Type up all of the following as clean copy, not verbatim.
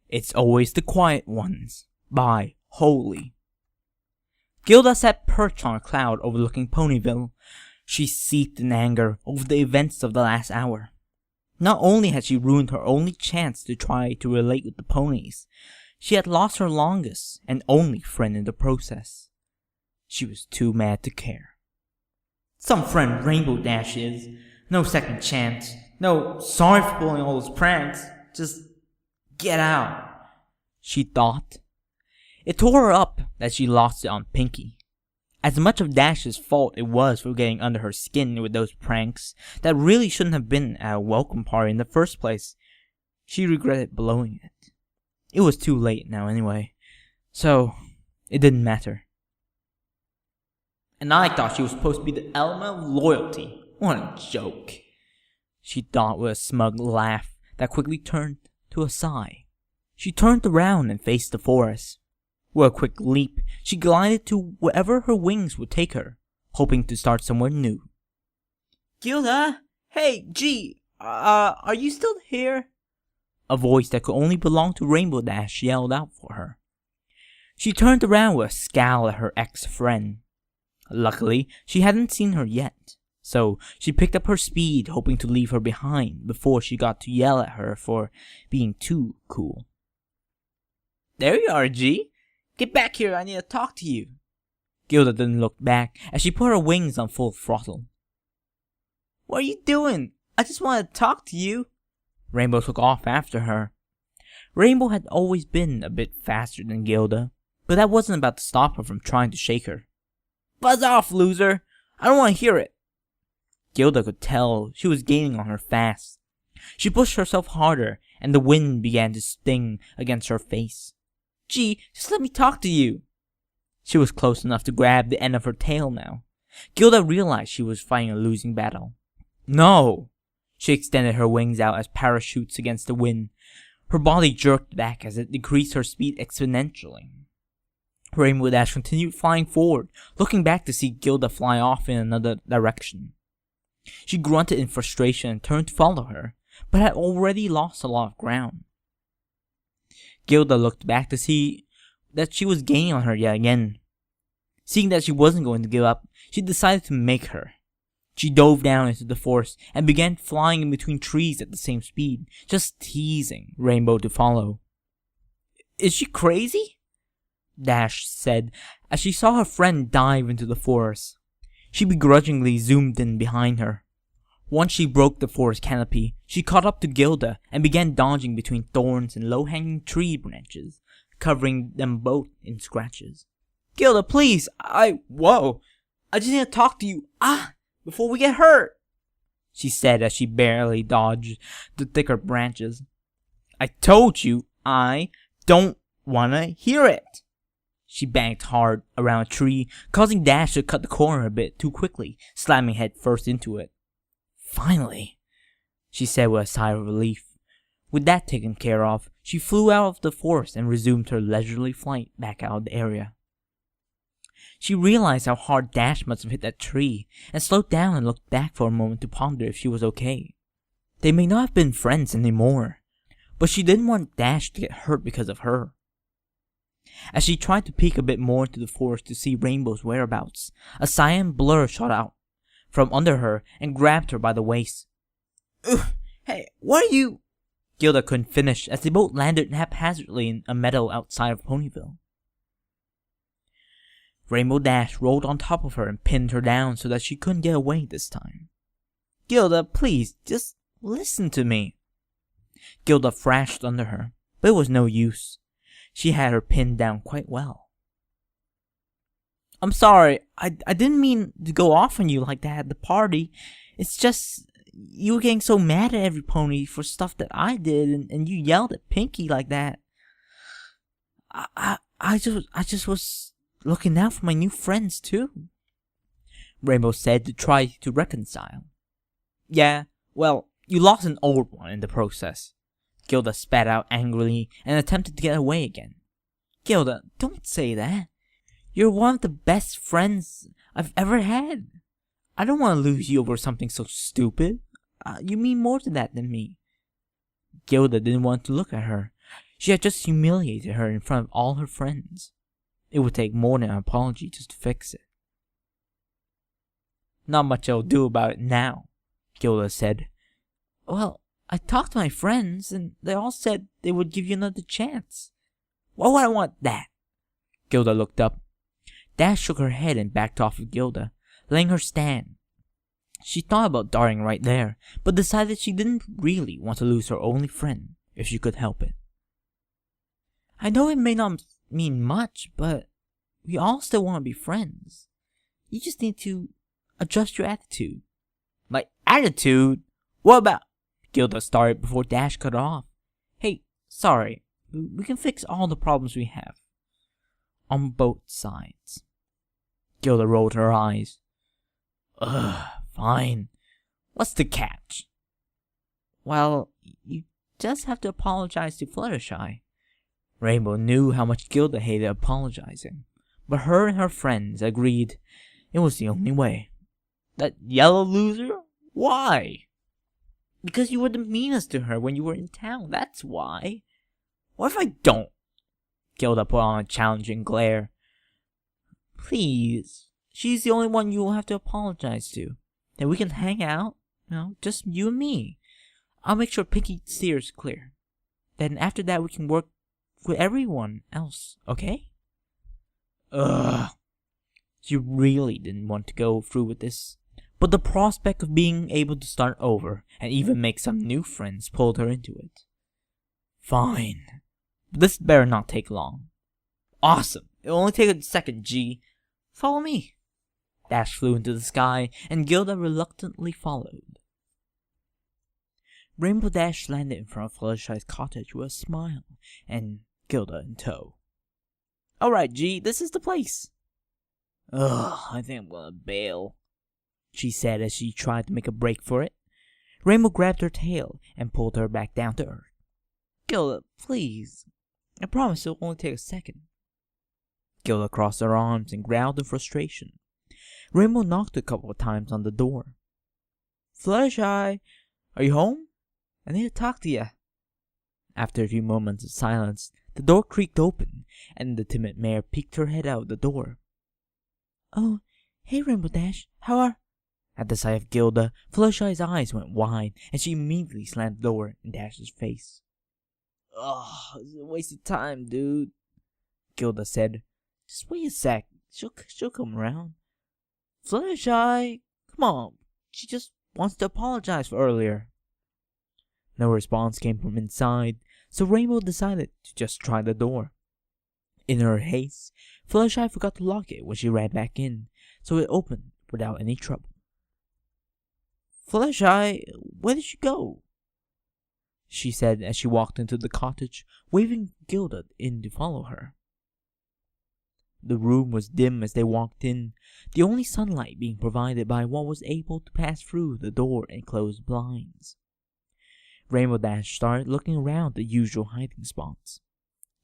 It's Always the Quiet Ones by Holy. Gilda sat perched on a cloud overlooking Ponyville. She seethed in anger over the events of the last hour. Not only had she ruined her only chance to try to relate with the ponies, she had lost her longest and only friend in the process. She was too mad to care. Some friend Rainbow Dash is. No second chance. No sorry for pulling all those pranks. Just get out, she thought. It tore her up that she lost it on Pinky. As much of Dash's fault it was for getting under her skin with those pranks that really shouldn't have been at a welcome party in the first place, she regretted blowing it. It was too late now anyway, so it didn't matter. And I thought she was supposed to be the element of loyalty. What a joke, she thought with a smug laugh that quickly turned to a sigh. She turned around and faced the forest. With a quick leap, she glided to wherever her wings would take her, hoping to start somewhere new. Gilda? Hey, gee, are you still here? A voice that could only belong to Rainbow Dash yelled out for her. She turned around with a scowl at her ex-friend. Luckily, she hadn't seen her yet, so she picked up her speed, hoping to leave her behind before she got to yell at her for being too cool. There you are, G. Get back here, I need to talk to you. Gilda didn't look back as she put her wings on full throttle. What are you doing? I just want to talk to you. Rainbow took off after her. Rainbow had always been a bit faster than Gilda, but that wasn't about to stop her from trying to shake her. Buzz off, loser! I don't want to hear it. Gilda could tell she was gaining on her fast. She pushed herself harder, and the wind began to sting against her face. Gee, just let me talk to you. She was close enough to grab the end of her tail now. Gilda realized she was fighting a losing battle. No! She extended her wings out as parachutes against the wind. Her body jerked back as it decreased her speed exponentially. Rainbow Dash continued flying forward, looking back to see Gilda fly off in another direction. She grunted in frustration and turned to follow her, but had already lost a lot of ground. Gilda looked back to see that she was gaining on her yet again. Seeing that she wasn't going to give up, she decided to make her. She dove down into the forest and began flying in between trees at the same speed, just teasing Rainbow to follow. Is she crazy? Dash said as she saw her friend dive into the forest. She begrudgingly zoomed in behind her. Once she broke the forest canopy, she caught up to Gilda and began dodging between thorns and low-hanging tree branches, covering them both in scratches. Gilda, please! Whoa! I just need to talk to you, before we get hurt! She said as she barely dodged the thicker branches. I told you, I don't wanna hear it! She banked hard around a tree, causing Dash to cut the corner a bit too quickly, slamming head first into it. Finally, she said with a sigh of relief. With that taken care of, she flew out of the forest and resumed her leisurely flight back out of the area. She realized how hard Dash must have hit that tree, and slowed down and looked back for a moment to ponder if she was okay. They may not have been friends anymore, but she didn't want Dash to get hurt because of her. As she tried to peek a bit more into the forest to see Rainbow's whereabouts, a cyan blur shot out from under her and grabbed her by the waist. Ugh! Hey, what are you? Gilda couldn't finish as they both landed haphazardly in a meadow outside of Ponyville. Rainbow Dash rolled on top of her and pinned her down so that she couldn't get away this time. Gilda, please, just listen to me. Gilda thrashed under her, but it was no use. She had her pinned down quite well. I'm sorry, I didn't mean to go off on you like that at the party. It's just, you were getting so mad at every pony for stuff that I did, and you yelled at Pinky like that. I just was looking out for my new friends too, Rainbow said to try to reconcile. Yeah, well, you lost an old one in the process. Gilda spat out angrily and attempted to get away again. Gilda, don't say that. You're one of the best friends I've ever had. I don't want to lose you over something so stupid. You mean more to that than me. Gilda didn't want to look at her. She had just humiliated her in front of all her friends. It would take more than an apology just to fix it. Not much I'll do about it now, Gilda said. Well, I talked to my friends, and they all said they would give you another chance. Why would I want that? Gilda looked up. Dash shook her head and backed off of Gilda, letting her stand. She thought about darting right there, but decided she didn't really want to lose her only friend if she could help it. I know it may not mean much, but we all still want to be friends. You just need to adjust your attitude. My attitude? What about? Gilda started before Dash cut her off. Hey, sorry. We can fix all the problems we have. On both sides. Gilda rolled her eyes. Ugh, fine. What's the catch? Well, you just have to apologize to Fluttershy. Rainbow knew how much Gilda hated apologizing, but her and her friends agreed it was the only way. That yellow loser? Why? Because you were the meanest to her when you were in town, that's why. What if I don't? Gilda put on a challenging glare. Please, she's the only one you will have to apologize to. Then we can hang out, just you and me. I'll make sure Pinky steers clear. Then after that we can work with everyone else, okay? Ugh. She really didn't want to go through with this, but the prospect of being able to start over and even make some new friends pulled her into it. Fine. But this better not take long. Awesome. It'll only take a second, G. Follow me. Dash flew into the sky, and Gilda reluctantly followed. Rainbow Dash landed in front of Fluttershy's cottage with a smile, and Gilda in tow. Alright, G, this is the place. Ugh, I think I'm gonna bail, she said as she tried to make a break for it. Rainbow grabbed her tail and pulled her back down to earth. Gilda, please. I promise it'll only take a second. Gilda crossed her arms and growled in frustration. Rainbow knocked a couple of times on the door. Fluttershy, are you home? I need to talk to you. After a few moments of silence, the door creaked open, and the timid mare peeked her head out the door. Oh, hey Rainbow Dash, how are... At the sight of Gilda, Fluttershy's eyes went wide, and she immediately slammed the door in Dash's face. Ugh, it's a waste of time, dude, Gilda said. Just wait a sec, she'll come around. Fluttershy, come on, she just wants to apologize for earlier. No response came from inside, so Rainbow decided to just try the door. In her haste, Fluttershy forgot to lock it when she ran back in, so it opened without any trouble. Fluttershy, where did you go? She said as she walked into the cottage, waving Gilda in to follow her. The room was dim as they walked in, the only sunlight being provided by what was able to pass through the door and closed blinds. Rainbow Dash started looking around the usual hiding spots.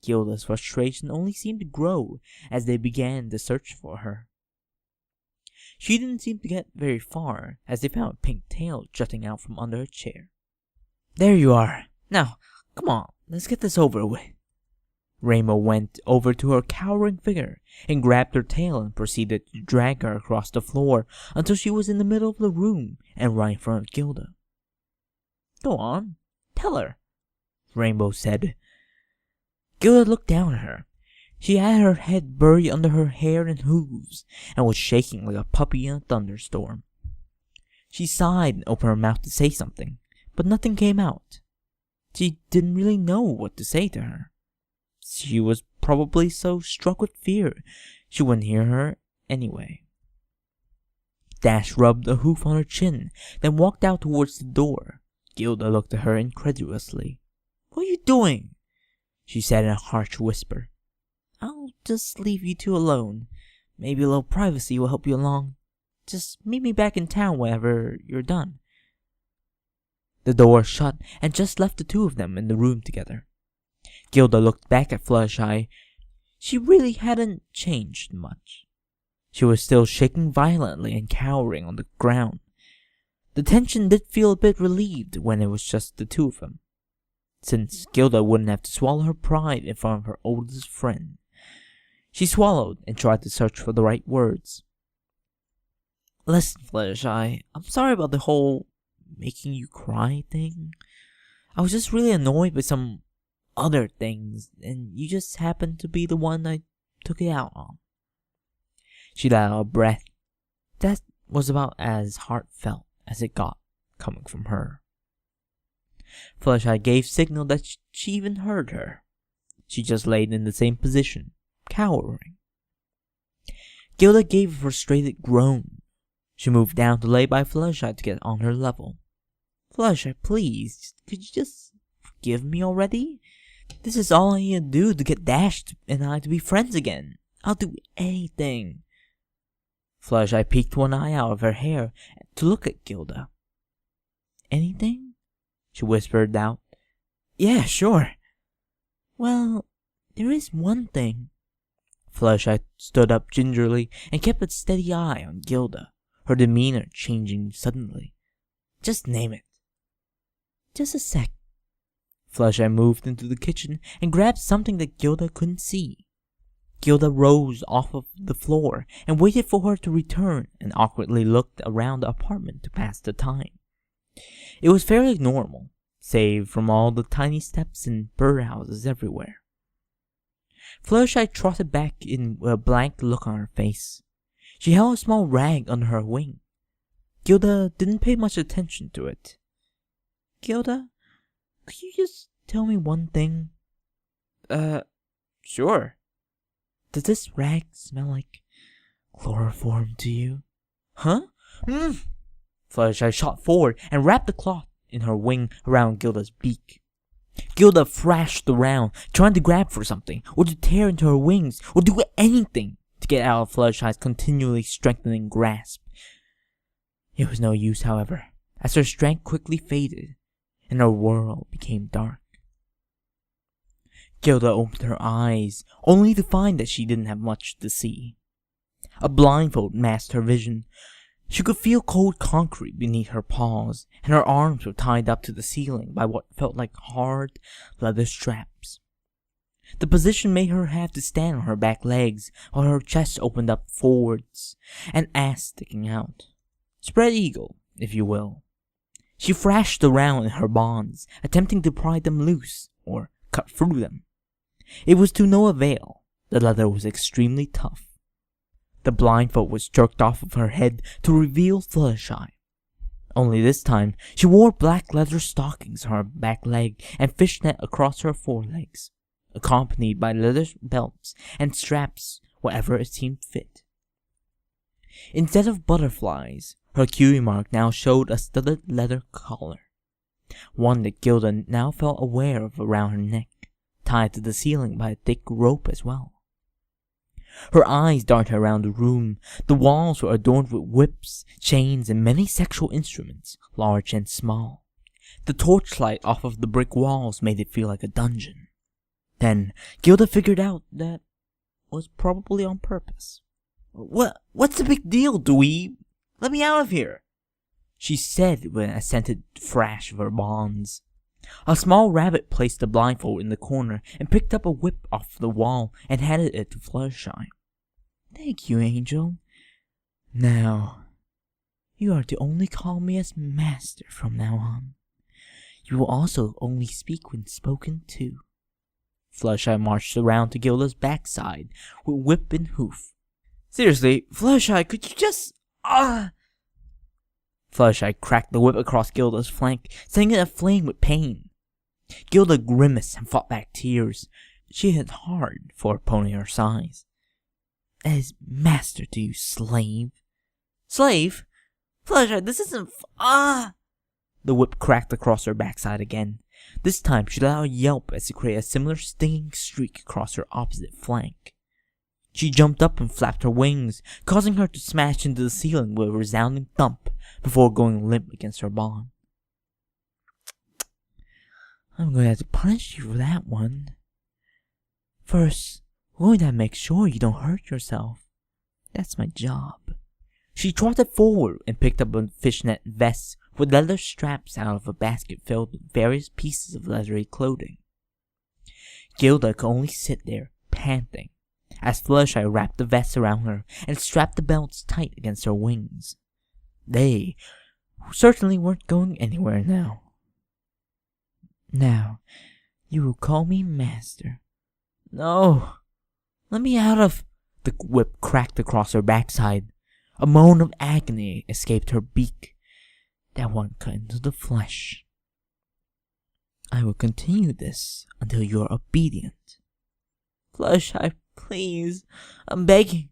Gilda's frustration only seemed to grow as they began the search for her. She didn't seem to get very far as they found a pink tail jutting out from under a chair. There you are. Now, come on, let's get this over with. Rainbow went over to her cowering figure and grabbed her tail and proceeded to drag her across the floor until she was in the middle of the room and right in front of Gilda. Go on, tell her, Rainbow said. Gilda looked down at her. She had her head buried under her hair and hooves and was shaking like a puppy in a thunderstorm. She sighed and opened her mouth to say something, but nothing came out. She didn't really know what to say to her. She was probably so struck with fear she wouldn't hear her anyway. Dash rubbed a hoof on her chin, then walked out towards the door. Gilda looked at her incredulously. What are you doing? She said in a harsh whisper. I'll just leave you two alone. Maybe a little privacy will help you along. Just meet me back in town whenever you're done. The door shut and just left the two of them in the room together. Gilda looked back at Fluttershy. She really hadn't changed much. She was still shaking violently and cowering on the ground. The tension did feel a bit relieved when it was just the two of them. since Gilda wouldn't have to swallow her pride in front of her oldest friend. She swallowed and tried to search for the right words. "Listen, Fluttershy, I'm sorry about the whole making you cry thing. I was just really annoyed by some other things, and you just happened to be the one I took it out on." She let out a breath. That was about as heartfelt as it got, coming from her. Fluttershy gave signal that she even heard her. She just laid in the same position, cowering. Gilda gave a frustrated groan. She moved down to lay by Fluttershy to get on her level. "Fluttershy, please, could you just forgive me already? This is all I need to do to get Dash and I to be friends again. I'll do anything." Fluttershy peeked one eye out of her hair to look at Gilda. "Anything?" she whispered out. "Yeah, sure." "Well, there is one thing." Fluttershy stood up gingerly and kept a steady eye on Gilda, her demeanor changing suddenly. "Just name it." "Just a sec." Fluttershy moved into the kitchen and grabbed something that Gilda couldn't see. Gilda rose off of the floor and waited for her to return and awkwardly looked around the apartment to pass the time. It was fairly normal, save from all the tiny steps and birdhouses everywhere. Fluttershy trotted back in with a blank look on her face. She held a small rag under her wing. Gilda didn't pay much attention to it. "Gilda, could you just tell me one thing?" Sure." "Does this rag smell like chloroform to you?" "Huh?" Fluttershy shot forward and wrapped the cloth in her wing around Gilda's beak. Gilda thrashed around, trying to grab for something, or to tear into her wings, or do anything to get out of Fluttershy's continually strengthening grasp. It was no use, however, as her strength quickly faded, and her world became dark. Gilda opened her eyes, only to find that she didn't have much to see. A blindfold masked her vision. She could feel cold concrete beneath her paws, and her arms were tied up to the ceiling by what felt like hard leather straps. The position made her have to stand on her back legs, while her chest opened up forwards, and ass sticking out. Spread eagle, if you will. She thrashed around in her bonds, attempting to pry them loose, or cut through them. It was to no avail. The leather was extremely tough. The blindfold was jerked off of her head to reveal Fluttershy. Only this time, she wore black leather stockings on her back leg and fishnet across her forelegs, accompanied by leather belts and straps wherever it seemed fit. Instead of butterflies, her cutie mark now showed a studded leather collar, one that Gilda now felt aware of around her neck, tied to the ceiling by a thick rope as well. Her eyes darted around the room. The walls were adorned with whips, chains, and many sexual instruments, large and small. The torchlight off of the brick walls made it feel like a dungeon. Then Gilda figured out that was probably on purpose. What's the big deal, dweeb? Let me out of here, she said with an accented thrash of her bonds. A small rabbit placed the blindfold in the corner and picked up a whip off the wall and handed it to Fluttershy. Thank you, Angel. Now, you are to only call me as Master from now on. You will also only speak when spoken to. Fluttershy marched around to Gilda's backside with whip and hoof. Seriously, Fluttershy, could you just... Fluttershy cracked the whip across Gilda's flank, setting it aflame with pain. Gilda grimaced and fought back tears. She hit hard for a pony her size. As master to you, slave. Slave? Fluttershy, this isn't The whip cracked across her backside again. This time she let out a yelp as it created a similar stinging streak across her opposite flank. She jumped up and flapped her wings, causing her to smash into the ceiling with a resounding thump before going limp against her bond. I'm going to have to punish you for that one. First, we're going to have to make sure you don't hurt yourself. That's my job. She trotted forward and picked up a fishnet vest with leather straps out of a basket filled with various pieces of leathery clothing. Gilda could only sit there, panting, as Fluttershy wrapped the vest around her and strapped the belts tight against her wings. They certainly weren't going anywhere now. "Now, you will call me master." "No, let me out of—" The whip cracked across her backside. A moan of agony escaped her beak that one cut into the flesh. "I will continue this until you are obedient." "Fluttershy, please, I'm begging."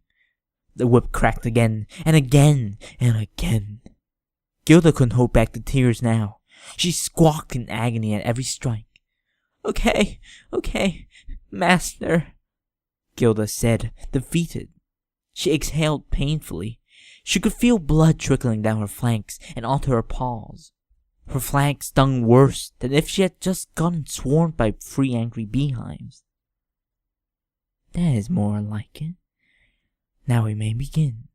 The whip cracked again, and again, and again. Gilda couldn't hold back the tears now. She squawked in agony at every strike. Okay, master," Gilda said, defeated. She exhaled painfully. She could feel blood trickling down her flanks and onto her paws. Her flanks stung worse than if she had just gotten swarmed by 3 angry beehives. "That is more like it. Now we may begin,"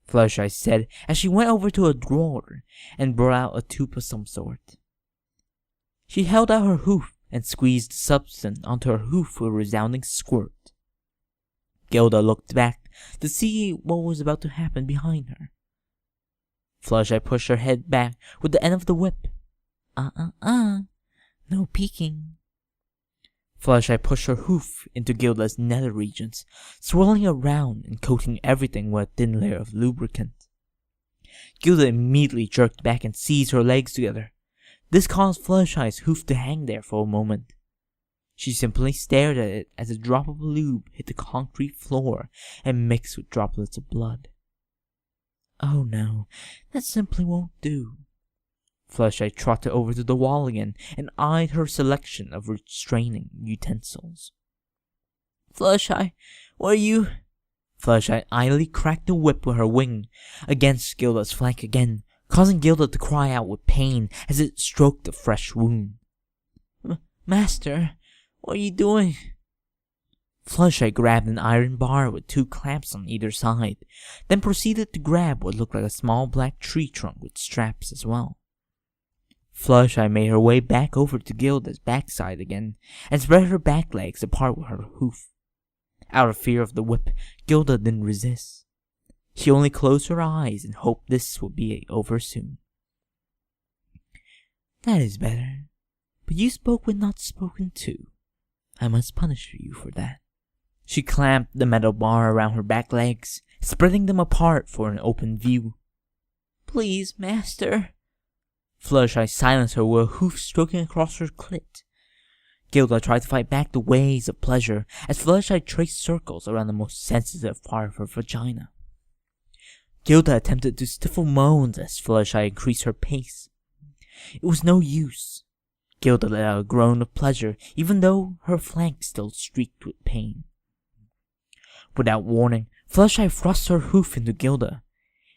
Fluttershy said as she went over to a drawer and brought out a tube of some sort. She held out her hoof and squeezed the substance onto her hoof with a resounding squirt. Gilda looked back to see what was about to happen behind her. Fluttershy pushed her head back with the end of the whip. No peeking." Fluttershy pushed her hoof into Gilda's nether regions, swirling around and coating everything with a thin layer of lubricant. Gilda immediately jerked back and seized her legs together. This caused Fluttershy's hoof to hang there for a moment. She simply stared at it as a drop of lube hit the concrete floor and mixed with droplets of blood. "Oh no, that simply won't do." Fluttershy trotted over to the wall again and eyed her selection of restraining utensils. "Fluttershy, what are you—" Fluttershy idly cracked the whip with her wing against Gilda's flank again, causing Gilda to cry out with pain as it stroked a fresh wound. "Master, what are you doing?" Fluttershy grabbed an iron bar with 2 clamps on either side, then proceeded to grab what looked like a small black tree trunk with straps as well. Fluttershy made her way back over to Gilda's backside again and spread her back legs apart with her hoof. Out of fear of the whip, Gilda didn't resist. She only closed her eyes and hoped this would be over soon. "That is better, but you spoke when not spoken to. I must punish you for that." She clamped the metal bar around her back legs, spreading them apart for an open view. "Please, master." Fluttershy silenced her with a hoof stroking across her clit. Gilda tried to fight back the waves of pleasure as Fluttershy traced circles around the most sensitive part of her vagina. Gilda attempted to stifle moans as Fluttershy increased her pace. It was no use. Gilda let out a groan of pleasure, even though her flank still streaked with pain. Without warning, Fluttershy thrust her hoof into Gilda,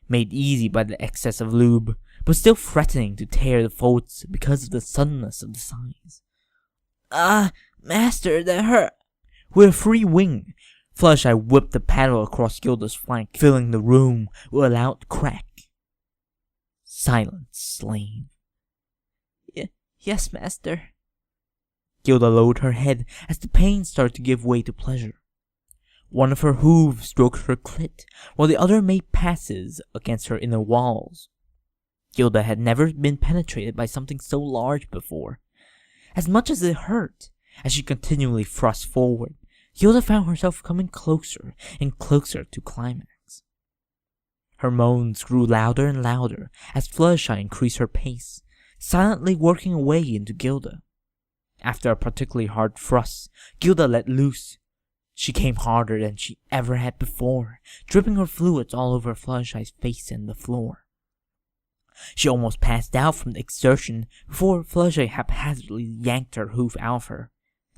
made easy by the excess of lube, but still threatening to tear the folds because of the suddenness of the size. Master, that hurt." With a free wing, Fluttershy whipped the paddle across Gilda's flank, filling the room with a loud crack. "Silence, slave." Yes, master." Gilda lowered her head as the pain started to give way to pleasure. One of her hooves stroked her clit, while the other made passes against her inner walls. Gilda had never been penetrated by something so large before. As much as it hurt, as she continually thrust forward, Gilda found herself coming closer and closer to climax. Her moans grew louder and louder as Fluttershy increased her pace, silently working her way into Gilda. After a particularly hard thrust, Gilda let loose. She came harder than she ever had before, dripping her fluids all over Fluttershy's face and the floor. She almost passed out from the exertion before Fluttershy haphazardly yanked her hoof out of her,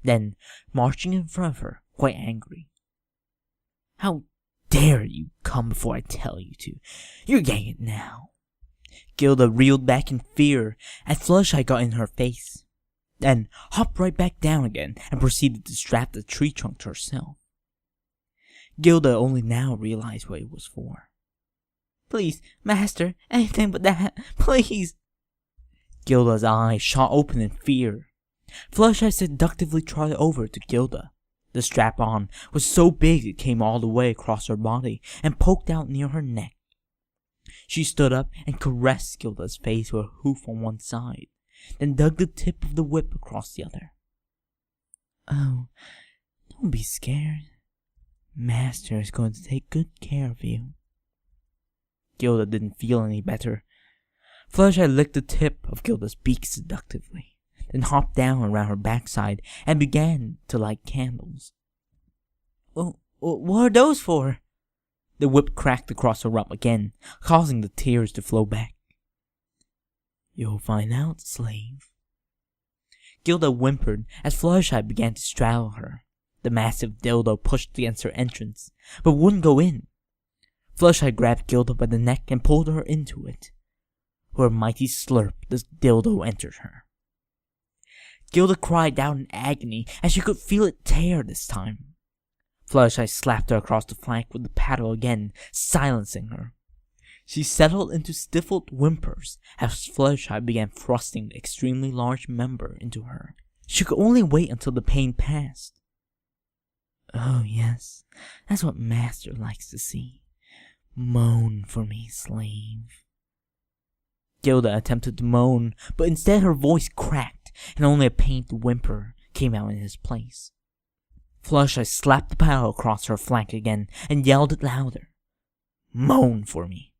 then marching in front of her, quite angry. "How dare you come before I tell you to? You're getting it now." Gilda reeled back in fear as Fluttershy got in her face, then hopped right back down again and proceeded to strap the tree trunk to herself. Gilda only now realized what it was for. Please, master, anything but that. Please. Gilda's eyes shot open in fear. Fluttershy seductively trotted over to Gilda. The strap-on was so big it came all the way across her body and poked out near her neck. She stood up and caressed Gilda's face with a hoof on one side, then dug the tip of the whip across the other. Oh, don't be scared. Master is going to take good care of you. Gilda didn't feel any better. Fluttershy licked the tip of Gilda's beak seductively, then hopped down around her backside and began to light candles. What are those for? The whip cracked across her rump again, causing the tears to flow back. You'll find out, slave. Gilda whimpered as Fluttershy began to straddle her. The massive dildo pushed against her entrance, but wouldn't go in. Fluttershy grabbed Gilda by the neck and pulled her into it. With a mighty slurp, the dildo entered her. Gilda cried out in agony as she could feel it tear this time. Fluttershy slapped her across the flank with the paddle again, silencing her. She settled into stifled whimpers as Fluttershy began thrusting the extremely large member into her. She could only wait until the pain passed. Oh yes, that's what Master likes to see. Moan for me, slave. Gilda attempted to moan, but instead her voice cracked and only a pained whimper came out in his place. Fluttershy slapped the paddle across her flank again and yelled it louder. Moan for me.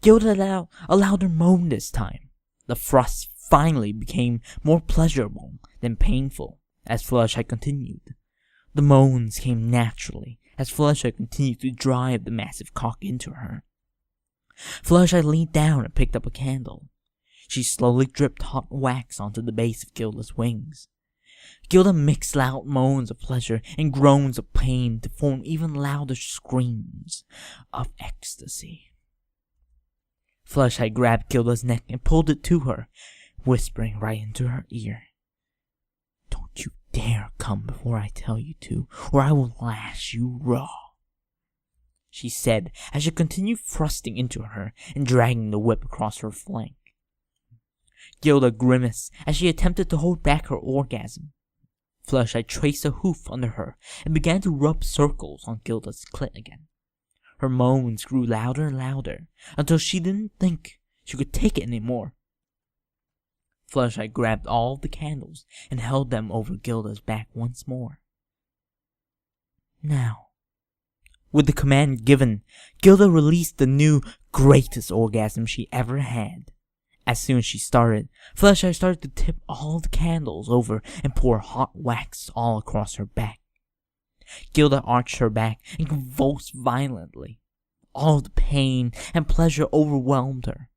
Gilda allowed her moan this time. The thrust finally became more pleasurable than painful as Fluttershy continued. The moans came naturally as Fluttershy continued to drive the massive cock into her. Fluttershy leaned down and picked up a candle. She slowly dripped hot wax onto the base of Gilda's wings. Gilda mixed loud moans of pleasure and groans of pain to form even louder screams of ecstasy. Fluttershy grabbed Gilda's neck and pulled it to her, whispering right into her ear. Don't you dare come before I tell you to, or I will lash you raw, she said as she continued thrusting into her and dragging the whip across her flank. Gilda grimaced as she attempted to hold back her orgasm. Fluttershy traced a hoof under her and began to rub circles on Gilda's clit again. Her moans grew louder and louder until she didn't think she could take it anymore. Fluttershy grabbed all the candles and held them over Gilda's back once more. Now, with the command given, Gilda released the new greatest orgasm she ever had. As soon as she started, Fluttershy started to tip all the candles over and pour hot wax all across her back. Gilda arched her back and convulsed violently. All the pain and pleasure overwhelmed her,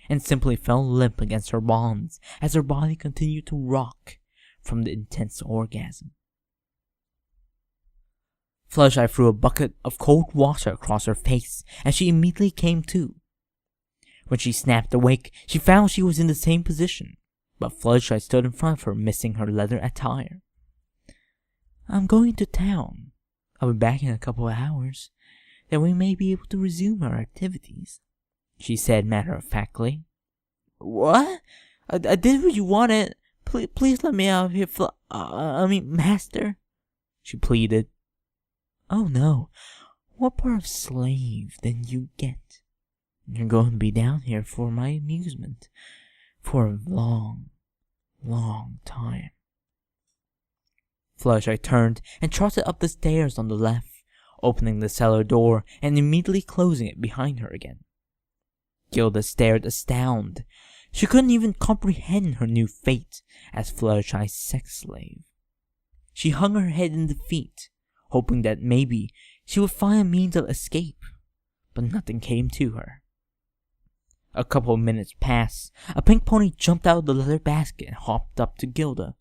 and simply fell limp against her bonds as her body continued to rock from the intense orgasm. Fluttershy threw a bucket of cold water across her face, and she immediately came to. When she snapped awake, she found she was in the same position, but Fluttershy stood in front of her, missing her leather attire. I'm going to town. I'll be back in a couple of hours. Then we may be able to resume our activities, she said matter-of-factly. What? I did what you wanted. Please let me out of here, Master, she pleaded. Oh no, what part of slave then you get? You're going to be down here for my amusement for a long, long time. Fluttershy turned and trotted up the stairs on the left, opening the cellar door and immediately closing it behind her again. Gilda stared astounded. She couldn't even comprehend her new fate as Fluttershy's sex slave. She hung her head in defeat, hoping that maybe she would find a means of escape, but nothing came to her. A couple of minutes passed. A pink pony jumped out of the leather basket and hopped up to Gilda.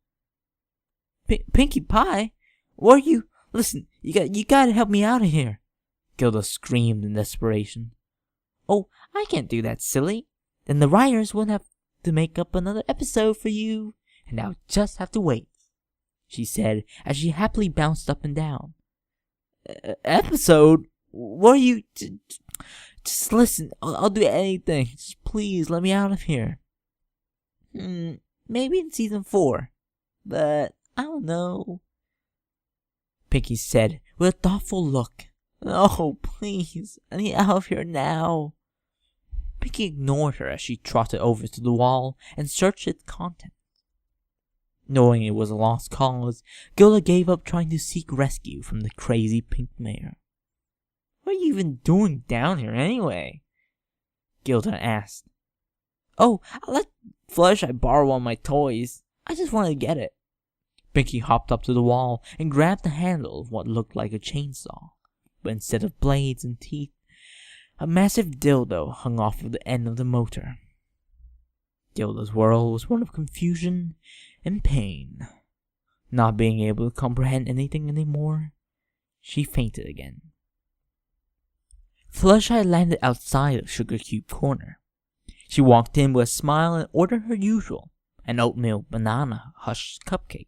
Pinkie Pie? Where are you? Listen, you gotta help me out of here, Gilda screamed in desperation. Oh, I can't do that, silly. Then the writers won't have to make up another episode for you, and I'll just have to wait, she said as she happily bounced up and down. Episode? What are you... Just listen. I'll do anything. Just please let me out of here. Maybe in season 4. But I don't know. Pinky said with a thoughtful look. Oh, please. I need out of here now. Pinky ignored her as she trotted over to the wall and searched its contents. Knowing it was a lost cause, Gilda gave up trying to seek rescue from the crazy pink mare. What are you even doing down here anyway? Gilda asked. Oh, I let Fluttershy borrow one of my toys. I just wanted to get it. Pinky hopped up to the wall and grabbed the handle of what looked like a chainsaw, but instead of blades and teeth, a massive dildo hung off of the end of the motor. Gilda's world was one of confusion and pain. Not being able to comprehend anything anymore, she fainted again. Fluttershy landed outside of Sugar Cube Corner. She walked in with a smile and ordered her usual, an oatmeal banana hush cupcake.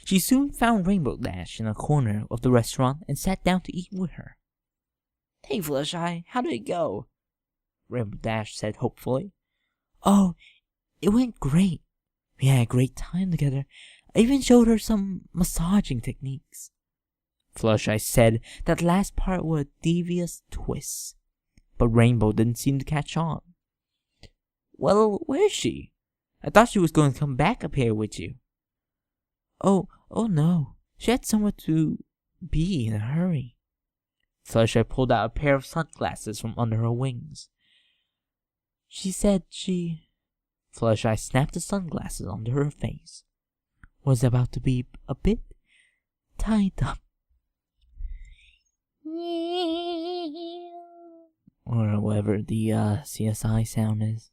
She soon found Rainbow Dash in a corner of the restaurant and sat down to eat with her. Hey Fluttershy, how did it go? Rainbow Dash said hopefully. Oh, it went great. We had a great time together. I even showed her some massaging techniques. Fluttershy said that last part was a devious twist, but Rainbow didn't seem to catch on. Well, where is she? I thought she was going to come back up here with you. Oh no. She had somewhere to be in a hurry. Fluttershy pulled out a pair of sunglasses from under her wings. She said she... Fluttershy snapped the sunglasses onto her face. Was about to be a bit tied up. Or whatever the CSI sound is.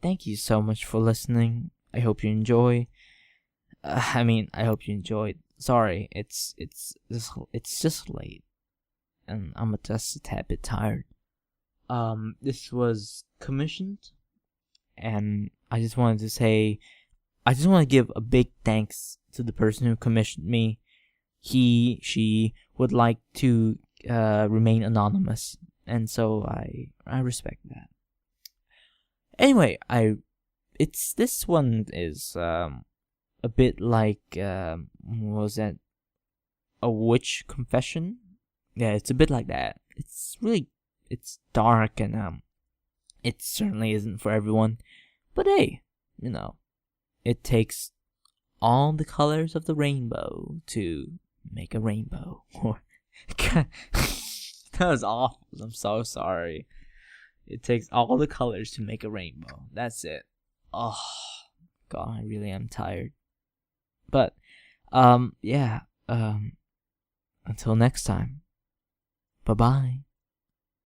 Thank you so much for listening. I hope you enjoy. I hope you enjoyed. Sorry, it's just late, and I'm just a tad bit tired. This was commissioned, and I just want to give a big thanks to the person who commissioned me. She would like to remain anonymous, and so I respect that. Anyway, this one is a bit like what was that? A witch confession? Yeah, it's a bit like that. It's dark and it certainly isn't for everyone. But hey, it takes all the colors of the rainbow to make a rainbow. That was awful. I'm so sorry. It takes all the colors to make a rainbow. That's it. Oh, God, I really am tired. But, yeah, until next time, bye-bye.